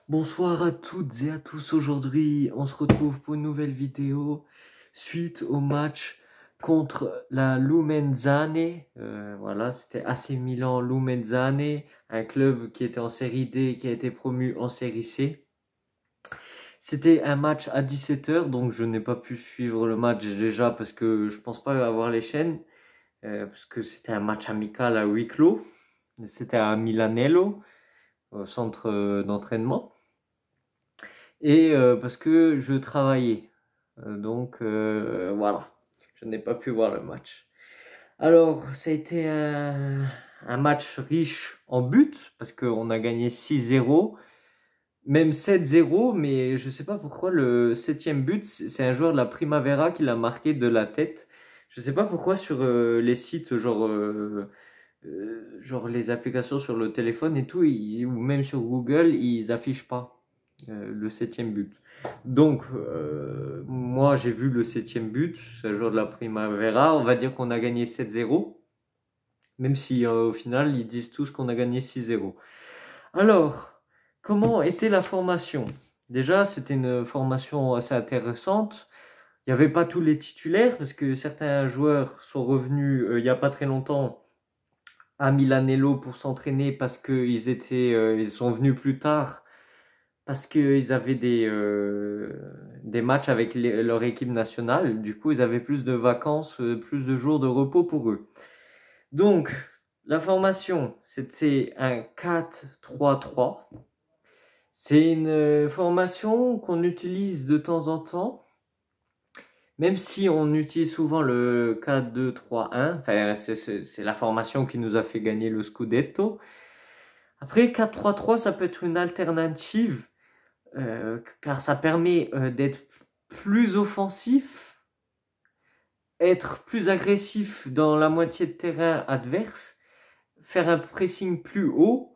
Bonsoir à toutes et à tous. Aujourd'hui, on se retrouve pour une nouvelle vidéo suite au match contre la Lumenzane. Voilà, c'était AC Milan Lumenzane, un club qui était en série D et qui a été promu en série C. C'était un match à 17h, donc je n'ai pas pu suivre le match déjà parce que je pense pas avoir les chaînes, parce que c'était un match amical à huis clos. C'était à Milanello, au centre d'entraînement. Et parce que je travaillais. Voilà, je n'ai pas pu voir le match. Alors, ça a été un match riche en buts, parce qu'on a gagné 6-0, même 7-0, mais je ne sais pas pourquoi le septième but, c'est un joueur de la Primavera qui l'a marqué de la tête. Je ne sais pas pourquoi sur les sites, genre les applications sur le téléphone et tout, ou même sur Google, ils affichent pas le septième but. Donc, moi, j'ai vu le septième but, c'est le jour de la Primavera. On va dire qu'on a gagné 7-0, même si au final, ils disent tous qu'on a gagné 6-0. Alors, comment était la formation? Déjà, c'était une formation assez intéressante. Il n'y avait pas tous les titulaires, parce que certains joueurs sont revenus il n'y a pas très longtemps à Milanello pour s'entraîner parce ils sont venus plus tard parce qu'ils avaient des matchs avec leur équipe nationale. Du coup, ils avaient plus de vacances, plus de jours de repos pour eux. Donc, la formation, c'était un 4-3-3. C'est une formation qu'on utilise de temps en temps, même si on utilise souvent le 4-2-3-1. Enfin, c'est la formation qui nous a fait gagner le Scudetto. Après, 4-3-3, ça peut être une alternative, car ça permet d'être plus offensif, être plus agressif dans la moitié de terrain adverse, faire un pressing plus haut,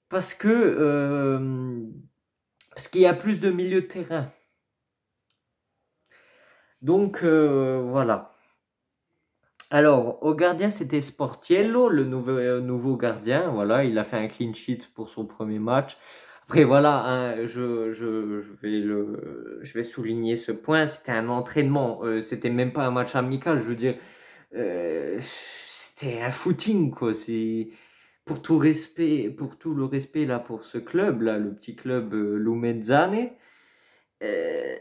parce qu'il y a plus de milieu de terrain. Donc voilà. Alors, au gardien, c'était Sportiello, le nouveau gardien. Voilà, il a fait un clean sheet pour son premier match. Après, voilà, hein, je vais souligner ce point. C'était un entraînement. C'était même pas un match amical. Je veux dire, c'était un footing, quoi. C'est pour tout le respect là pour ce club là, le petit club Lumenzane. Euh,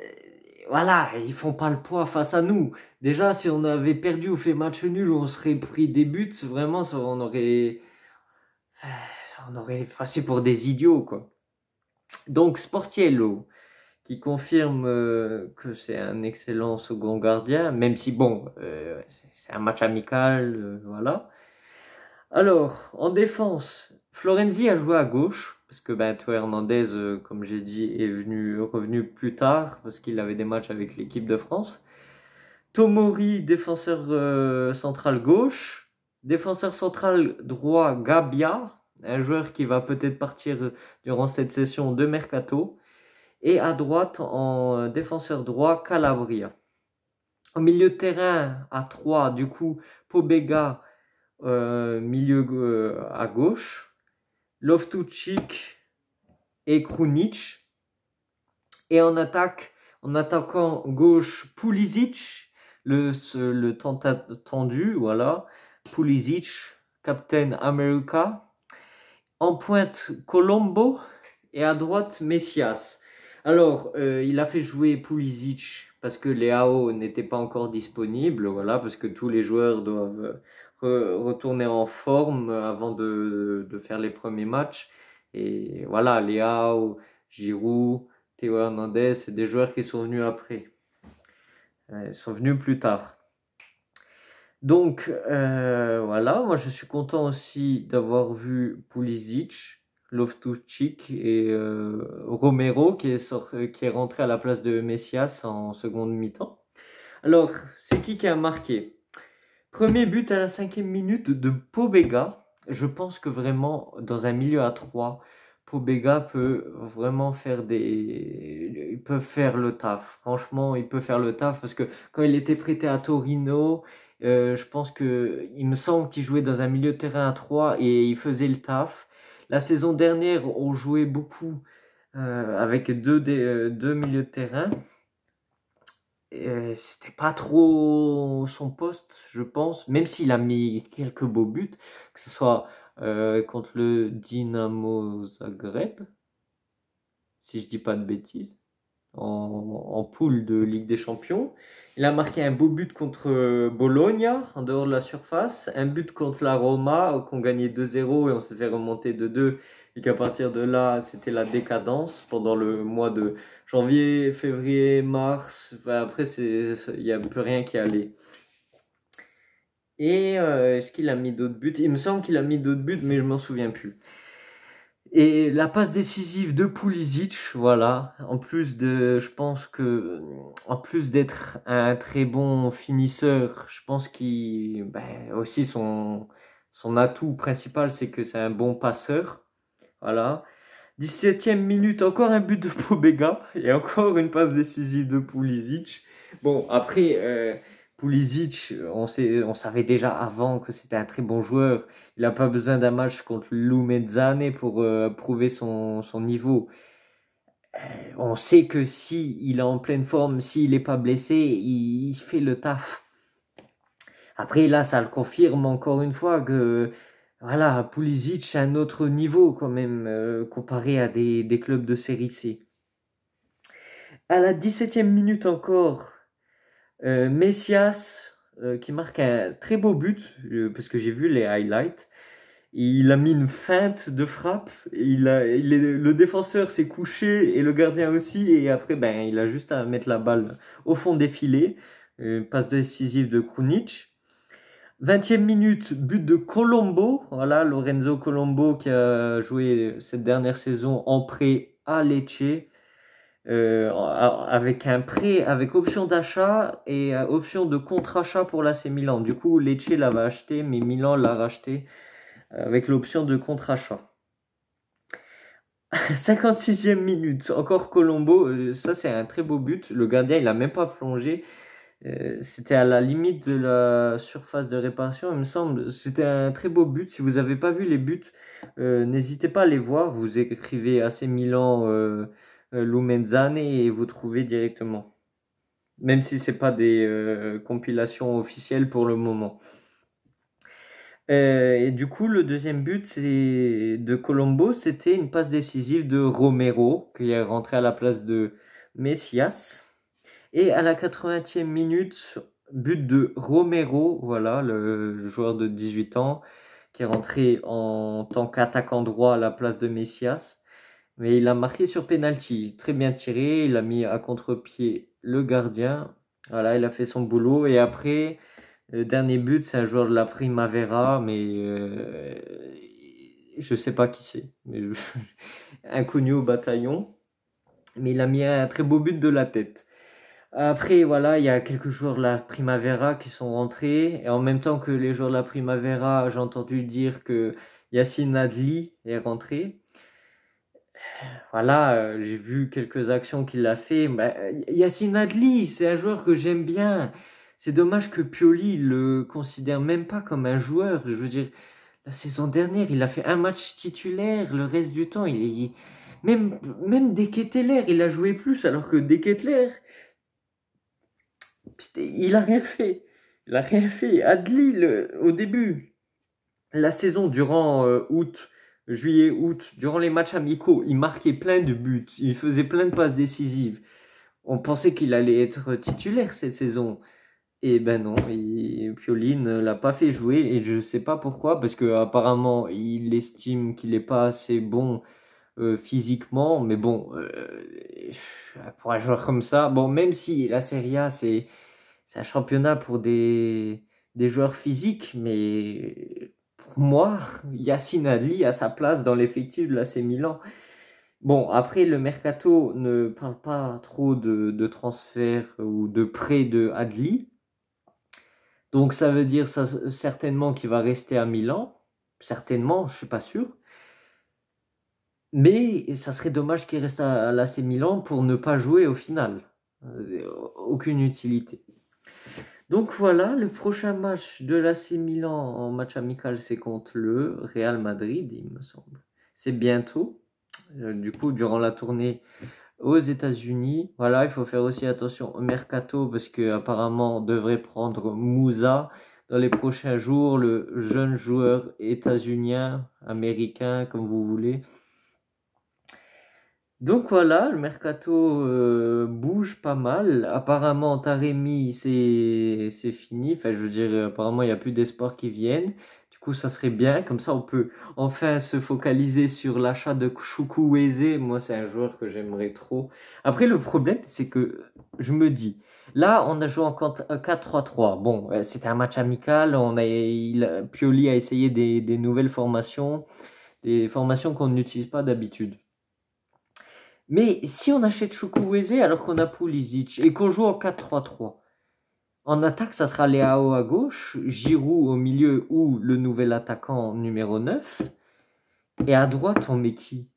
voilà, ils font pas le poids face à nous. Déjà, si on avait perdu ou fait match nul, on serait pris des buts. Vraiment, on aurait passé pour des idiots, quoi. Donc, Sportiello, qui confirme que c'est un excellent second gardien, même si, bon, c'est un match amical, voilà. Alors, en défense, Florenzi a joué à gauche, parce que Théo Hernandez, comme j'ai dit, revenu plus tard, parce qu'il avait des matchs avec l'équipe de France. Tomori, défenseur central gauche. Défenseur central droit, Gabia, un joueur qui va peut-être partir durant cette session de Mercato. Et à droite, en défenseur droit, Calabria. Au milieu de terrain, à 3, du coup, Pobega, milieu à gauche. Loftus-Cheek et Krunic. Et en attaquant gauche, Pulisic, le tendu, voilà. Pulisic, Captain America. En pointe, Colombo. Et à droite, Messias. Alors, il a fait jouer Pulisic parce que Leao n'était pas encore disponible, voilà, parce que tous les joueurs doivent retourner en forme avant de faire les premiers matchs. Et voilà, Leao, Giroud, Théo Hernandez, c'est des joueurs qui sont venus après. Ils sont venus plus tard. Donc voilà, moi je suis content aussi d'avoir vu Pulisic, Loftus-Cheek et Romero qui est rentré à la place de Messias en seconde mi-temps. Alors, c'est qui a marqué? Premier but à la 5e minute de Pobega. Je pense que vraiment, dans un milieu à 3, Pobega peut vraiment il peut faire le taf. Franchement, il peut faire le taf parce que quand il était prêté à Torino, je pense il me semble qu'il jouait dans un milieu de terrain à 3 et il faisait le taf. La saison dernière, on jouait beaucoup avec deux milieux de terrain. C'était pas trop son poste, je pense, même s'il a mis quelques beaux buts, que ce soit contre le Dynamo Zagreb, si je dis pas de bêtises, en poule de Ligue des Champions. Il a marqué un beau but contre Bologna, en dehors de la surface, un but contre la Roma, qu'on gagnait 2-0 et on s'est fait remonter de 2, et qu'à partir de là, c'était la décadence pendant le mois de janvier, février, mars. Enfin, après, il n'y a plus rien qui allait. Et est-ce qu'il a mis d'autres buts? Il me semble qu'il a mis d'autres buts, mais je m'en souviens plus. Et la passe décisive de Pulisic, voilà. En plus d'être un très bon finisseur, je pense qu'il, aussi son atout principal, c'est que c'est un bon passeur. Voilà. 17e minute, encore un but de Pobega et encore une passe décisive de Pulisic. Bon, après, Pulisic, on savait déjà avant que c'était un très bon joueur. Il n'a pas besoin d'un match contre Lumezzane pour prouver son niveau. On sait que si il est en pleine forme, s'il n'est pas blessé, il fait le taf. Après, là, ça le confirme encore une fois que voilà, Pulisic, c'est un autre niveau quand même, comparé à des clubs de série C. À la 17e minute encore, Messias, qui marque un très beau but, parce que j'ai vu les highlights. Il a mis une feinte de frappe, le défenseur s'est couché et le gardien aussi, et après, il a juste à mettre la balle au fond des filets. Passe décisive de Krunic. 20e minute, but de Colombo. Voilà, Lorenzo Colombo qui a joué cette dernière saison en prêt à Lecce. Avec un prêt avec option d'achat et option de contre-achat pour l'AC Milan. Du coup, Lecce l'avait acheté, mais Milan l'a racheté avec l'option de contre-achat. 56e minute, encore Colombo. Ça, c'est un très beau but. Le gardien, il a même pas plongé. C'était à la limite de la surface de réparation, il me semble. C'était un très beau but. Si vous n'avez pas vu les buts, n'hésitez pas à les voir. Vous écrivez AC Milan Lumenzane et vous trouvez directement. Même si c'est pas des compilations officielles pour le moment. Et du coup, le deuxième but de Colombo, c'était une passe décisive de Romero qui est rentré à la place de Messias. Et à la 80e minute, but de Romero, voilà, le joueur de 18 ans, qui est rentré en tant qu'attaquant droit à la place de Messias. Mais il a marqué sur penalty, très bien tiré, il a mis à contre-pied le gardien. Voilà, il a fait son boulot. Et après, le dernier but, c'est un joueur de la Primavera, mais je sais pas qui c'est. Inconnu au bataillon. Mais il a mis un très beau but de la tête. Après, voilà, il y a quelques joueurs de la Primavera qui sont rentrés. Et en même temps que les joueurs de la Primavera, j'ai entendu dire que Yacine Adli est rentré. Voilà, j'ai vu quelques actions qu'il a fait. Yacine Adli, c'est un joueur que j'aime bien. C'est dommage que Pioli le considère même pas comme un joueur. Je veux dire, la saison dernière, il a fait un match titulaire. Le reste du temps, même Deketelaere, il a joué plus. Alors que Deketelaere, putain, il a rien fait. Il a rien fait. Adli, au début, la saison, durant juillet, août, durant les matchs amicaux, il marquait plein de buts. Il faisait plein de passes décisives. On pensait qu'il allait être titulaire cette saison. Et ben non, Pioli ne l'a pas fait jouer. Et je sais pas pourquoi, parce que apparemment, il estime qu'il n'est pas assez bon physiquement. Mais bon, pour un joueur comme ça, bon, même si la Serie A, c'est un championnat pour des joueurs physiques, mais pour moi, Yacine Adli a sa place dans l'effectif de l'AC Milan. Bon, après, le mercato ne parle pas trop de transfert ou de prêt de Adli. Donc ça veut dire certainement qu'il va rester à Milan. Certainement, je suis pas sûr. Mais ça serait dommage qu'il reste à l'AC Milan pour ne pas jouer au final. Aucune utilité. Donc voilà, le prochain match de l'AC Milan en match amical, c'est contre le Real Madrid, il me semble. C'est bientôt. du coup, durant la tournée aux États-Unis. Voilà, il faut faire aussi attention au mercato parce que apparemment on devrait prendre Moussa dans les prochains jours, le jeune joueur états-unien, américain, comme vous voulez. Donc voilà, le mercato bouge pas mal. Apparemment, Taremi, c'est fini. Enfin, je veux dire, apparemment, il n'y a plus d'espoir qui viennent. Du coup, ça serait bien. Comme ça, on peut enfin se focaliser sur l'achat de Chukwueze. Moi, c'est un joueur que j'aimerais trop. Après, le problème, c'est que je me dis, là, on a joué en 4-3-3. Bon, c'était un match amical. Pioli a essayé des nouvelles formations, des formations qu'on n'utilise pas d'habitude. Mais si on achète Chukwueze alors qu'on a Pulisic et qu'on joue en 4-3-3, en attaque, ça sera Leao à gauche, Giroud au milieu ou le nouvel attaquant numéro 9. Et à droite, on met qui?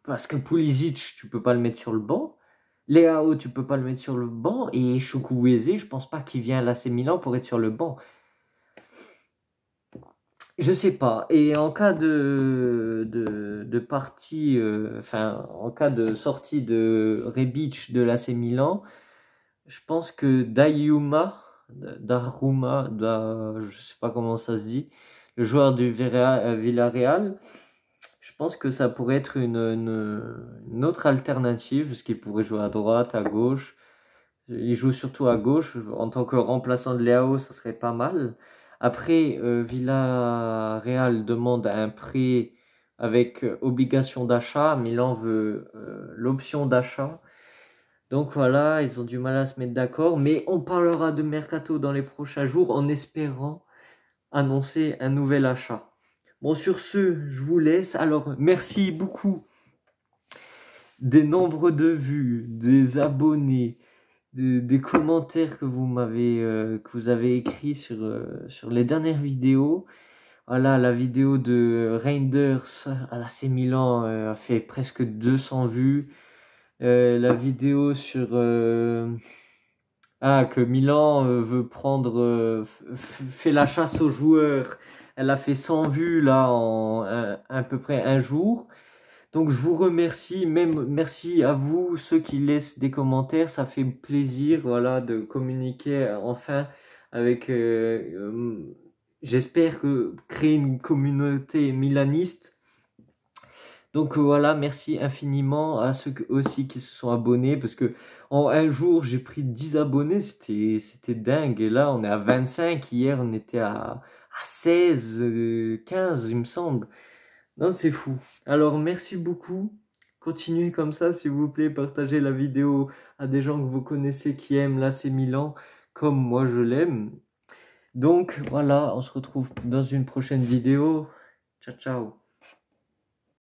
Parce que Pulisic, tu peux pas le mettre sur le banc. Leao, tu peux pas le mettre sur le banc. Et Chukwueze, je pense pas qu'il vient à l'AC Milan pour être sur le banc. Je sais pas. Et en cas de partie, en cas de sortie de Rebic de l'AC Milan, je pense que je sais pas comment ça se dit, le joueur du Villarreal, je pense que ça pourrait être une autre alternative, parce qu'il pourrait jouer à droite, à gauche. Il joue surtout à gauche. En tant que remplaçant de Leao, ça serait pas mal. Après, Villarreal demande un prêt avec obligation d'achat. Milan veut l'option d'achat. Donc voilà, ils ont du mal à se mettre d'accord. Mais on parlera de mercato dans les prochains jours en espérant annoncer un nouvel achat. Bon, sur ce, je vous laisse. Alors, merci beaucoup des nombres de vues, des abonnés, des commentaires que vous avez écrits sur les dernières vidéos. Voilà, la vidéo de Reinders à l'AC Milan a fait presque 200 vues. La vidéo sur que Milan veut prendre fait la chasse aux joueurs. Elle a fait 100 vues là en à peu près un jour. Donc je vous remercie, même merci à vous, ceux qui laissent des commentaires, ça fait plaisir, voilà, de communiquer enfin avec, j'espère que créer une communauté milaniste. Donc voilà, merci infiniment à ceux aussi qui se sont abonnés, parce que en un jour j'ai pris 10 abonnés, c'était dingue, et là on est à 25, hier on était à 16, 15 il me semble. Non, c'est fou. Alors, merci beaucoup. Continuez comme ça, s'il vous plaît. Partagez la vidéo à des gens que vous connaissez qui aiment l'AC Milan, comme moi je l'aime. Donc, voilà, on se retrouve dans une prochaine vidéo. Ciao, ciao.